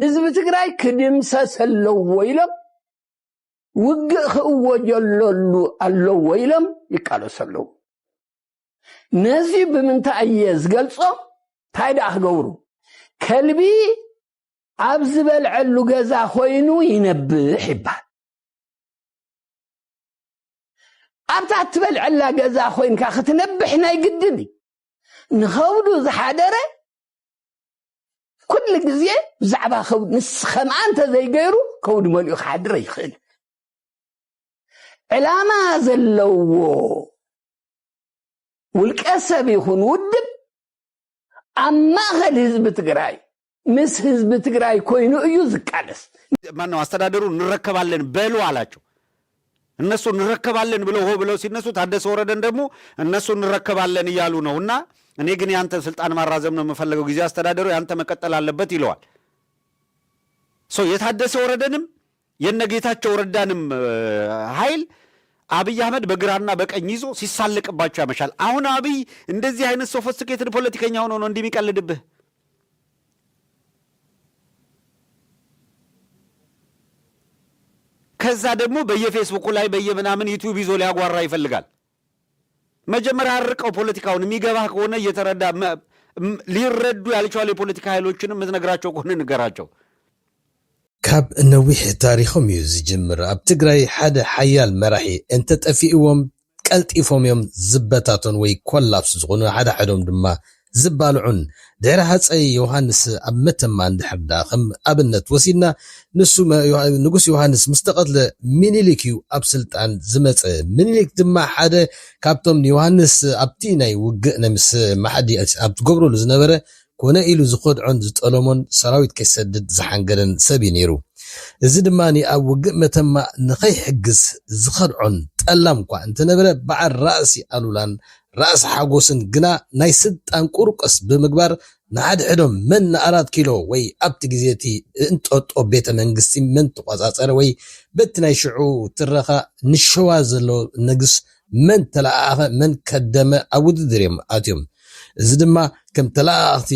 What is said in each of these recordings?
ህዝብ ትግራይ ክድምሰሰለው ወይለም ውግእ ክእወጀለሉ አለው ወይለም ይቃለሰለው ነዚ ብምንታይ ዝገልጾ ታይዳ ክገብሩ ከልቢ ኣብዝ በልዐሉ ገዛ ኮይኑ ይነብሕ ይባል ኣብታ ትበልዐላ ገዛ ኮይንካ ክትነብሕ ናይ ግድን ንኸውዱ ዝሓደረ كل جزية زعبا خود نسخم أنت زي غيره كود مليو حدر يخل علامة زلو والكسب يكون ودب أما غل حزب تግራይ مس حزب تግራይ ኮይኑ እዩ ዝቃለስ ማነው አስተዳደሩ እንረከባለን በሉ አላቸው እነሱ እንረከባለን ብለው ሲነሱ ታደሰ ወረደን ደግሞ እነሱ እንረከባለን ይያሉ ነውና እኔ ግን ያንተ ስልጣን ማራዘም ነው የምፈልገው ጊዜ አስተዳደሩ ያንተ መቀጠል አለበት ይለዋል የታደሰ ወረደንም የነጌታቸው ወረዳንም ኃይል አብይ አህመድ በግራና በቀኝ ይዞ ሲሳለቅባቸው ያመሻል አሁን አብይ እንደዚህ አይነት ሶፊስቲኬትድ ፖለቲከኛ ሆኖ ነው እንደሚቀልድብህ ከዛ ደግሞ በየፌስቡክ ላይ በየምናምን ዩቲዩብ ይዞ ሊያጓራ ይፈልጋል መጀመሪያ አርቀው ፖለቲካውን የሚገባ ከሆነ እየተረዳ ሊረዱ ያልቻሉ የፖለቲካ ኃይሎችንም ምትነግራቸው ከሆነ ንገራቸው ካብ ነዊሕ ታሪኾም እዩ ዝጅምር ኣብ ትግራይ ሓደ ሓያል መራሒ እንተ ጠፊእዎም ቀልጢፎም እዮም ዝበታቶን ወይ ኮላፕስ ዝኾኑ ሓደሓዶም ድማ ዝባልዑን ድሕሪ ሃፀይ ዮሃንስ ኣብ መተማ እንድሕርዳ ከም ኣብነት ወሲድና ንሱ ንጉስ ዮሃንስ ምስተቐትለ ሚኒሊክ እዩ ኣብ ስልጣን ዝመፀ ሚኒሊክ ድማ ሓደ ካብቶም ዮሃንስ ኣብቲ ናይ ውግእ ነምስ ማሓዲ ኣብ ትገብረሉ ዝነበረ ኮነ ኢሉ ዝኸድዖን ዝጠለሞን ሰራዊት ከይሰድድ ዝሓንገደን ሰብ እዩ ነይሩ እዚ ድማ ኣብ ውግእ መተማ ንኸይሕግዝ ዝኸድዖን ጠላም እኳ እንተነበረ በዓል ራእሲ ኣሉላን ራእስ ሓጎስን ግና ናይ ስልጣን ቁርቆስ ብምግባር ንሓድሕዶም መን 4 ኪሎ ወይ ኣብቲ ግዜቲ እንጦጦ ቤተ መንግስቲ መን ተቆጻጸረ ወይ በቲ ናይ ሽዑ ትረኻ ንሸዋ ዘሎ ንግስ መን ተላኣኸ መን ከደመ ኣብ ውድድር እዮም ኣትዮም እዚ ድማ ከም ተላኣኽቲ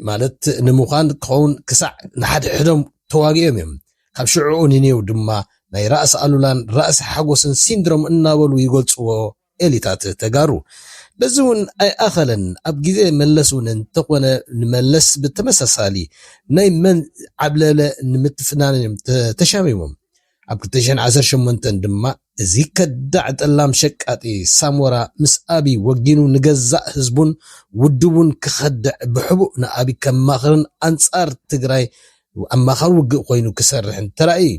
ማለት ንምዃን ክኸውን ክሳዕ ንሓድሕዶም ተዋጊኦም እዮም ካብ ሽዑ ንኔው ድማ ናይ ራእስ ኣሉላን ራእስ ሓጎስን ሲንድሮም እናበሉ ይገልጽዎ ኤሊታት ተጋሩ በዚውን ኣይኣኸለን ኣብ ግዜ መለሱን እንተኾነ ንመለስ ብተመሳሳሊ ናይ መን ዓብለለ ንምትፍናንን ተሻሚሞም ኣብ 2018 ድማ እዚ ከዳዕ ጠላም ሸቃጢ ሳሞራ ምስ ኣቢ ወጊኑ ንገዛእ ህዝቡን ውድቡን ክኸድዕ ብሕቡእ ንኣቢ ከማኽርን ኣንጻር ትግራይ ኣማኻር ውግእ ኮይኑ ክሰርሕን ተራእዩ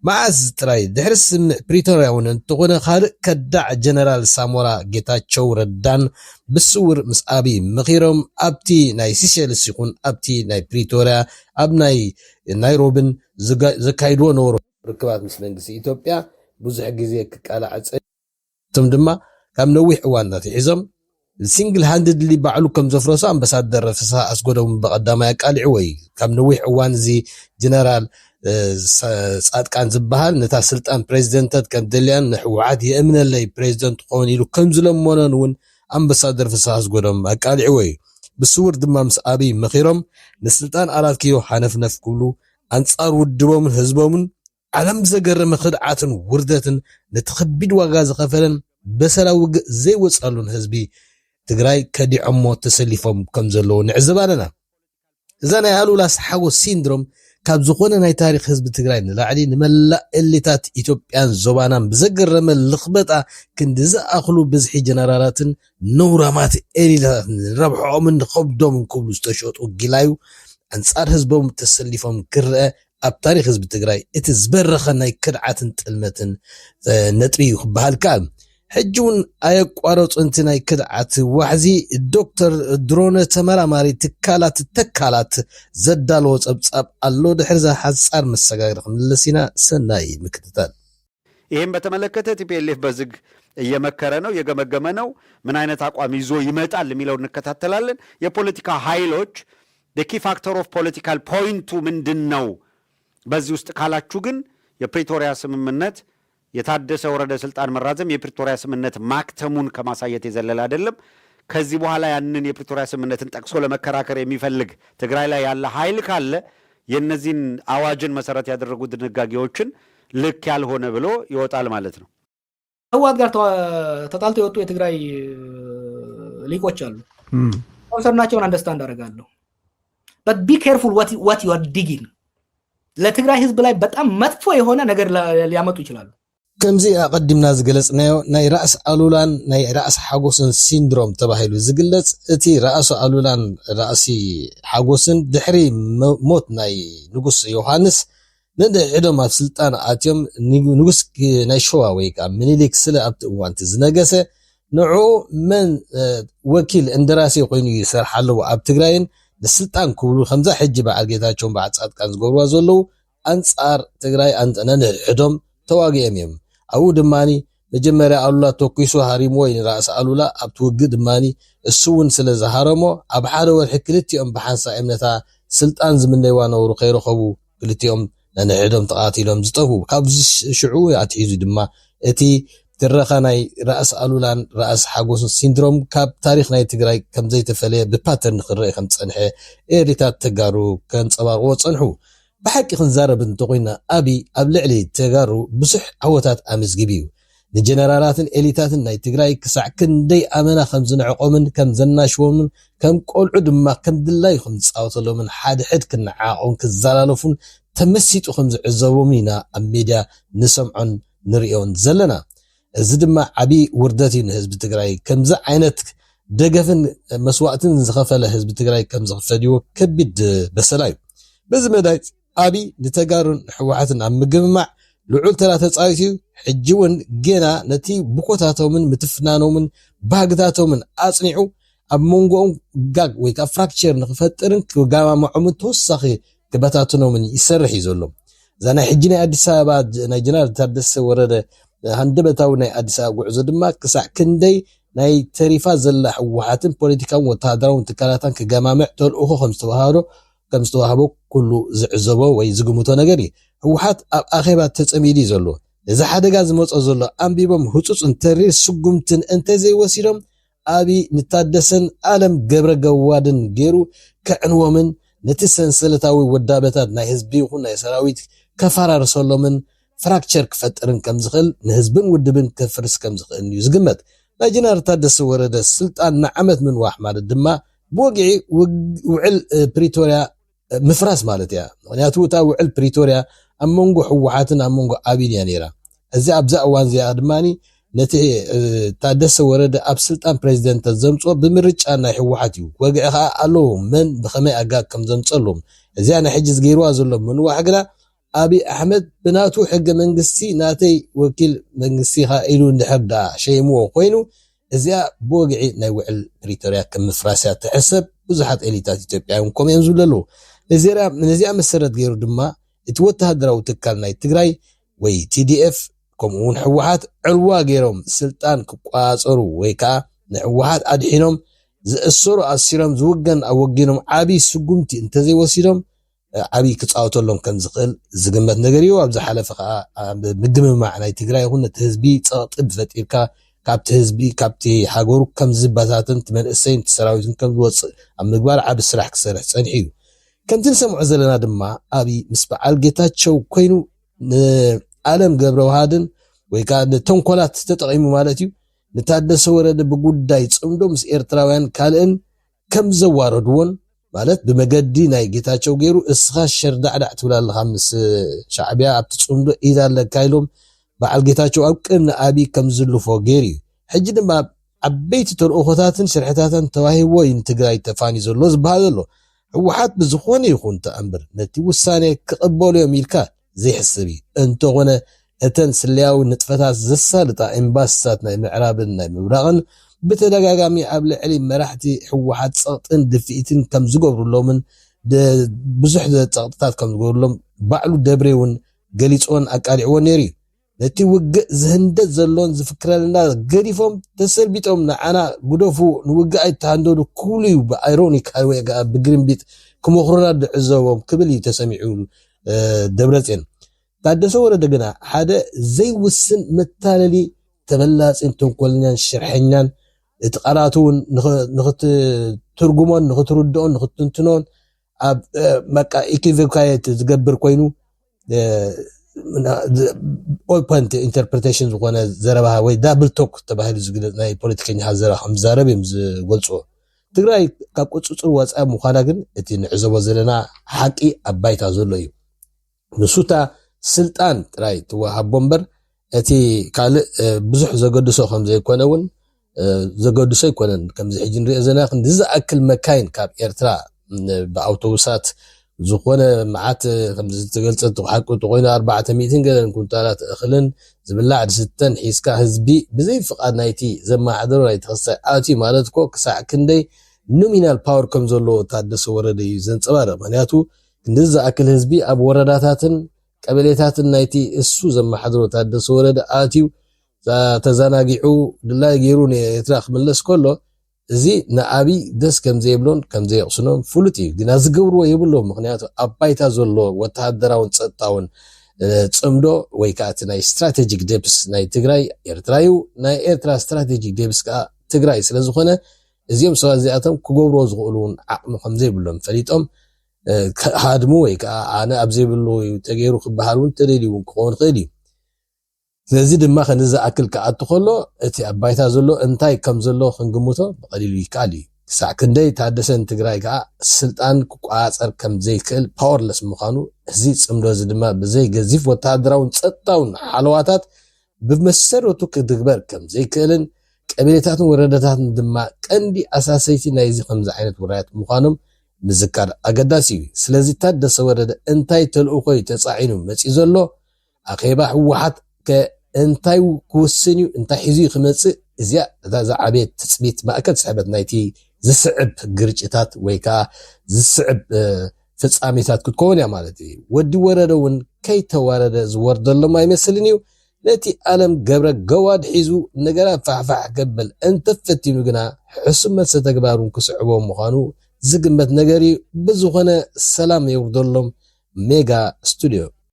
معز تراي دحرس بريتوريا ونتقونا خالق كدع جنرال سامورا جيتاچو ردان بسور مسابي مخيرم ابتي ناي سيشيلس يكون ابتي ناي بريتوريا اب ناي نايروبن زكايدو نورو ركبات مسمنجس إثيوبيا بوزح غزي كقالعص تم دما كم نويح وانا تحزم سينجل هاندد لي بعلو كم زفرسو امباسادر فسا اسغدوم بقدامه قالع وي كم نويح وان زي جنرال صادقان زبحال نتا سلطان بريزيدنتات كان دليان نحوعات يأمن اللي بريزيدنت قون يلو كم زلمونان ون امباسادر فساس قدام اقالع وي بسور دمام سابي مخيرم نسلطان آلات كيو حانف نفكولو انصار ودبوم هزبوم علم زقر مخدعاتن وردتن نتخبيد وغاز خفلن بسراوق زي وصالون هزبي تقراي كدي عمو تسليفهم كم زلو نعزباننا زانا يهالو لاس حاو سيندروم ካብ ዝኾነ ናይ ታሪክ ህዝቢ ትግራይ ንላዕሊ ንመላእ ኤሊታት ኢትዮጵያን ዞባናን ብዘገረመ ልኽበጣ ክንዲ ዝኣኽሉ ብዝሒ ጀነራላትን ነውራማት ኤሊታት ረብሖምን ከብዶም ክብሉ ዝተሸጡ ጊላዩ አንጻር ህዝቦም ተሰሊፎም ክርአ ኣብ ታሪክ ህዝቢ ትግራይ እቲ ዝበረኸ ናይ ክድዓትን ጥልመትን ነጥቢ ክበሃል ከ ሕጂውን ኣየቋረፁ እንት ናይ ክድዓት ዋሕዚ ዶክተር ድሮነ ተመራማሪ ትካላት ተካላት ዘዳልዎ ጸብጻብ ኣሎ ድሕርዛ ሓጻር መሰጋገር ክንለሲና ሰናይ ምክትታል ይሄን በተመለከተ ቲፒኤልኤፍ በዝግ እየመከረ ነው የገመገመ ነው ምን አይነት አቋም ይዞ ይመጣል የሚለው እንከታተላለን የፖለቲካ ኃይሎች the key factor of political point ምንድነው በዚህ ውስጥ ካላችሁ ግን የፕሪቶሪያ ስምምነት የታደሰ ወረደ ስልጣን መራዘም የፕሪቶሪያ ስምምነት ማክተሙን ከማሳየት የዘለለ አይደለም ከዚህ በኋላ ያንን የፕሪቶሪያ ስምምነትን ጠቅሶ ለመከራከር የሚፈልግ ትግራይ ላይ ያለ ኃይል ካለ የነዚህን አዋጅን መሰረት ያደረጉ ድንጋጌዎችን ልክ ያልሆነ ብሎ ይወጣል ማለት ነው። ህወሓት ጋር ተጣልተው የወጡ የትግራይ ሊቆች አሉ። ኮንሰርናቸውን አንደርስታንድ አደርጋለሁ። but be careful what you are digging ለትግራይ ህዝብ ላይ በጣም መጥፎ የሆነ ነገር ሊያመጡ ይችላሉ። ከምዚ አቀድምና ዝገለጽናዮ ናይ ራስ አሉላን ናይ ራስ ሓጎስን ሲንድሮም ተባሂሉ ዝግለጽ እቲ ራስ አሉላን ራሲ ሓጎስን ድሕሪ ሞት ናይ ንጉስ ዮሐንስ ንድሕዶም ኣብ ስልጣን ኣትዮም ንጉስ ናይ ሸዋ ወይ ከዓ ምኒልክ ስለ ኣብቲ እዋንቲ ዝነገሰ ንዑ መን ወኪል እንደራሲ ኮይኑ ይሰርሕ ኣለዎ ኣብ ትግራይን ንስልጣን ክብሉ ከምዛ ሕጂ በዓል ጌታቸውን በዓል ጻድቃን ዝገብርዋ ዘለዉ አንጻር ትግራይ አንጠነን ሕዶም ተዋጊኦም እዮም። ኣብኡ ድማኒ መጀመርያ አሉላ ተኩይሱ ሃሪሞ ወይ ራስ አሉላ ኣብ ትውግእ ድማኒ እሱ እውን ስለ ዝሃረሞ ኣብ ሓደ ወርሒ ክልቲኦም ብሓንሳ እምነታ ስልጣን ዝምነይዋ ነብሩ ከይረኸቡ ክልቲኦም ነንሕዶም ተቃቲሎም ዝጠፉ ካብዚ ሽዑ ኣትሒዙ ድማ እቲ ትረኻ ናይ ራስ አሉላን ራስ ሓጎስን ሲንድሮም ካብ ታሪክ ናይ ትግራይ ከም ዘይተፈለየ ብፓተርን ክርአ ከም ፀንሐ ኤሪታት ተጋሩ ከንፀባርቅዎ ፀንሑ። ብሓቂ ክንዛረብ እንተኮይና አቢ ኣብ ልዕሊ ተጋሩ ብዙሕ ዓወታት ኣመዝጊብ እዩ። ንጀነራላትን ኤሊታትን ናይ ትግራይ ክሳዕ ክንደይ ኣመና ከም ዝንዕቆምን ከም ዘናሽዎምን ከም ቆልዑ ድማ ከም ድላይ ከም ዝፃወተሎምን ሓደ ሕድ ክነዓቆም ክዘላለፉን ተመሲጡ ከም ዝዕዘቦም ኢና ኣብ ሚድያ ንሰምዖን ንሪኦን ዘለና። እዚ ድማ ዓቢ ውርደት እዩ ንህዝቢ ትግራይ። ከምዚ ዓይነት ደገፍን መስዋዕትን ዝኸፈለ ህዝቢ ትግራይ ከም ዝኽፈድዎ ከቢድ በሰላ እዩ። በዚ መዳይ አቢ ንተጋሩን ሕወሓትን ኣብ ምግምማዕ ልዑል ተራ ተፃዊት እዩ። ሕጂ እውን ገና ነቲ ብኮታቶምን ምትፍናኖምን ባህግታቶምን ኣፅኒዑ ኣብ መንጎኦም ጋግ ወይ ከዓ ፍራክቸር ንክፈጥርን ክጋማምዖምን ተወሳኺ ክበታትኖምን ይሰርሕ እዩ ዘሎ። እዛ ናይ ሕጂ ናይ ኣዲስ ኣበባ ናይ ጀነራል ታደሰ ወረደ ሃንደበታዊ ናይ ኣዲስ ኣበባ ጉዕዞ ድማ ክሳዕ ክንደይ ናይ ተሪፋ ዘላ ሕወሓትን ፖለቲካውን ወተሃደራውን ትካላትን ክገማምዕ ተልእኮ ከም ዝተዋህቦ ኩሉ ዝዕዘቦ ወይ ዝግምቶ ነገር እዩ። ሕወሓት ኣብ ኣኼባ ተፀሚዱ ዘሎ እዚ ሓደጋ ዝመፆ ዘሎ ኣንቢቦም ህፁፅን ተሪር ስጉምትን እንተዘይወሲዶም አቢ ንታደሰን ዓለም ገብረ ገዋድን ገይሩ ከዕንዎምን ነቲ ሰንሰለታዊ ወዳበታት ናይ ህዝቢ ይኹን ናይ ሰራዊት ከፈራርሰሎምን ፍራክቸር ክፈጥርን ከም ዝኽእል ንህዝብን ውድብን ከፍርስ ከም ዝኽእል እዩ ዝግመት። ናይ ጀነራል ታደሰ ወረደ ስልጣን ንዓመት ምንዋሕ ማለት ድማ ብወግዒ ውዕል ፕሪቶሪያ ምፍራስ ማለት እያ። ምክንያቱ እታ ውዕል ፕሪቶሪያ ኣብ መንጎ ሕወሓትን ኣብ መንጎ አቢን እያ ነይራ። እዚ ኣብዛ እዋን እዚኣ ድማኒ ነቲ ታደሰ ወረደ ኣብ ስልጣን ፕሬዚደንት ዘምፅኦ ብምርጫ ናይ ሕወሓት እዩ። ወግዒ ከዓ ኣለዎ መን ብኸመይ ኣጋግ ከም ዘምፀሎም እዚኣ ናይ ሕጂ ዝገይርዋ ዘሎ ምንዋሕ ግና አቢ ኣሕመድ ብናቱ ሕገ መንግስቲ ናተይ ወኪል መንግስቲ ኻ ኢሉ እንድሕር ዳ ሸይምዎ ኮይኑ እዚኣ ብወግዒ ናይ ውዕል ፕሪቶሪያ ከም ምፍራስያ ትሕሰብ ብዙሓት ኤሊታት ኢትዮጵያ ከም እዮም ዝብለሉ። ነዚኣ መሰረት ገይሩ ድማ እቲ ወተሃደራዊ ትካል ናይ ትግራይ ወይ TDF ከምኡ እውን ሕወሓት ዕልዋ ገይሮም ስልጣን ክቋፀሩ ወይ ከዓ ንሕወሓት ኣድሒኖም ዝእሰሩ ኣሲሮም ዝውገን ኣወጊኖም ዓብይ ስጉምቲ እንተዘይወሲዶም ዓብይ ክፃወተሎም ከም ዝኽእል ዝግመት ነገር እዩ። ኣብ ዝሓለፈ ከዓ ምግምማዕ ናይ ትግራይ ይኹን ነቲ ህዝቢ ፀቕጢ ፈጢርካ ካብቲ ህዝቢ ካብቲ ሃገሩ ከም ዝባታትን መንእሰይን ሰራዊትን ከም ዝወፅእ ኣብ ምግባር ዓብ ስራሕ ክሰርሕ ፀኒሑ እዩ። ከምቲ ንሰምዖ ዘለና ድማ አቢ ምስ በዓል ጌታቸው ኮይኑ ንዓለም ገብረ ዋህድን ወይ ከዓ ንተንኮላት ተጠቂሙ ማለት እዩ ንታደሰ ወረደ ብጉዳይ ፅምዶ ምስ ኤርትራውያን ካልእን ከም ዘዋረድዎን ማለት ብመገዲ ናይ ጌታቸው ገይሩ እስኻ ሸርዳዕዳዕ ትብላለኻ ምስ ሻዕብያ ኣብቲ ፅምዶ ኢዳ ኣለካ ኢሎም በዓል ጌታቸው ኣብ ቅድሚ አቢ ከም ዝልፎ ገይሩ እዩ። ሕጂ ድማ ዓበይቲ ተልእኾታትን ስርሕታትን ተዋሂቦ ንትግራይ ተፋኒ ዘሎ ዝበሃል ዘሎ ሕወሓት ብዝኾነ ይኹን ተኣምር ነቲ ውሳኔ ክቕበሉ እዮም ኢልካ ዘይሕስብ እዩ። እንተኾነ እተን ስልያዊ ንጥፈታት ዘሳልጣ ኤምባሲታት ናይ ምዕራብን ናይ ምብራቕን ብተደጋጋሚ ኣብ ልዕሊ መራሕቲ ሕወሓት ፀቕጥን ድፍኢትን ከም ዝገብሩሎምን ብዙሕ ፀቕጥታት ከም ዝገብሩሎም ባዕሉ ደብረ እውን ገሊፆን ኣቃሊዕዎን ነይሩ እዩ። ነቲ ውግእ ዝህንደት ዘሎን ዝፍክረልና ገዲፎም ተሰልቢጦም ንዓና ጉደፉ ንውግእ ኣይተሃንደዱ ክብሉ እዩ ብኣይሮኒክ ወይ ብግርምቢጥ ክመኽሩና ድዕዘቦም ክብል እዩ ተሰሚዑ ደብረፅዮን። ታደሰ ወረደ ግና ሓደ ዘይውስን መታለሊ ተበላፅን ተንኮለኛን ሽርሐኛን እቲ ቃላቱ ንኽትርጉሞን ንኽትርድኦን ንኽትንትኖን ኣብ መቃ ኢኪቮካየት ዝገብር ኮይኑ ኦል ፖይንት ኢንተርፕሪቴሽን ዝኾነ ዘረባ ወይ ዳብል ቶክ ተባሂሉ ዝግለጽ ናይ ፖለቲከኛ ዘረባ ከም ዛረብ እዮም ዝገልጽዎ ትግራይ ካብ ቁጽጽር ወጻኢ ምዃና ግን እቲ ንዕዘቦ ዘለና ሓቂ ኣብ ባይታ ዘሎ እዩ ንሱታ ስልጣን ጥራይ ትወሃቦ እምበር እቲ ካልእ ብዙሕ ዘገድሶ ከም ዘይኮነውን ዘገድሶ ይኮነን ከምዚ ሕጂ ንሪኦ ዘለና ክንዝኣክል መካይን ካብ ኤርትራ ብኣውቶቡሳት ዝኾነ መዓት ከም ዝተገልጸት ሓቂ ተቆይና 400 ገለን ኩንታላት እኽልን ዝብላዕ ድስተን ሒስካ ህዝቢ ብዘይ ፍቃድ ናይቲ ዘማሓደሩ ናይ ተኸሳይ ኣቲ ማለት ኮ ክሳዕ ክንደይ ኖሚናል ፓወር ከም ዘሎ ታደሰ ወረደ እዩ ዘንጸባርቕ ምክንያቱ ክንዝኣክል ህዝቢ ኣብ ወረዳታትን ቀበሌታትን ናይቲ እሱ ዘማሓደሩ ታደሰ ወረደ ኣትዩ ተዘናጊዑ ድላይ ገይሩ ንኤርትራ ክምለስ ከሎ እዚ ንኣብይ ደስ ከም ዘይብሎን ከም ዘይቕስኖም ፍሉጥ እዩ ግን ዝገብርዎ የብሎም ምክንያቱ ኣብ ባይታ ዘሎ ወተሃደራውን ጸጥታውን ጽምዶ ወይ ከዓ እቲ ናይ ስትራቴጂክ ዴፕስ ናይ ትግራይ ኤርትራዩ ናይ ኤርትራ ስትራቴጂክ ዴፕስ ከዓ ትግራይ ስለ ዝኾነ እዚኦም ሰባት እዚኣቶም ክገብርዎ ዝኽእሉን ዓቕሚ ከም ዘይብሎም ፈሊጦም ሃድሙ ወይ ከዓ ኣነ ኣብ ዘይብሉ ተገይሩ ክበሃል እውን ተደልዩ ክኸውን ክእል እዩ ስለዚ ድማ ክንዝኣክል ከኣቱ ከሎ እቲ ኣብ ባይታ ዘሎ እንታይ ከም ዘሎ ክንግምቶ ብቐሊሉ ይከኣል እዩ ክሳዕ ክንደይ ታደሰን ትግራይ ከዓ ስልጣን ክቋፀር ከም ዘይክእል ፓወርለስ ምዃኑ እዚ ጽምዶ እዚ ድማ ብዘይ ገዚፍ ወተሃደራውን ጸጥታውን ሓለዋታት ብመሰረቱ ክድግበር ከም ዘይክእልን ቀበሌታትን ወረዳታትን ድማ ቀንዲ ኣሳሰይቲ ናይዚ ከምዚ ዓይነት ውራያት ምዃኖም ምዝካር ኣገዳሲ እዩ ስለዚ ታደሰ ወረደ እንታይ ተልእኮ ተጻዒኑ መጺእ ዘሎ ኣኼባ ህወሓት እንታይ ክውስን እዩ እንታይ ሒዙ ክመጽእ እዚኣ እታ ዓበየት ትጽቢት ማእከል ስሕበት ናይቲ ዝስዕብ ግርጭታት ወይ ከዓ ዝስዕብ ፍጻሜታት ክትከውን እያ ማለት እዩ ወዲ ወረደ እውን ከይተዋረደ ዝወርደሎም ኣይመስልን እዩ ነቲ ዓለም ገብረ ገዋድ ሒዙ ነገራት ፋሕፋሕ ገበል እንተፈቲኑ ግና ሕሱም መልሰ ተግባሩን ክስዕቦም ምዃኑ ዝግመት ነገር እዩ ብዝኾነ ሰላም የውርደሎም ሜጋ ስቱድዮ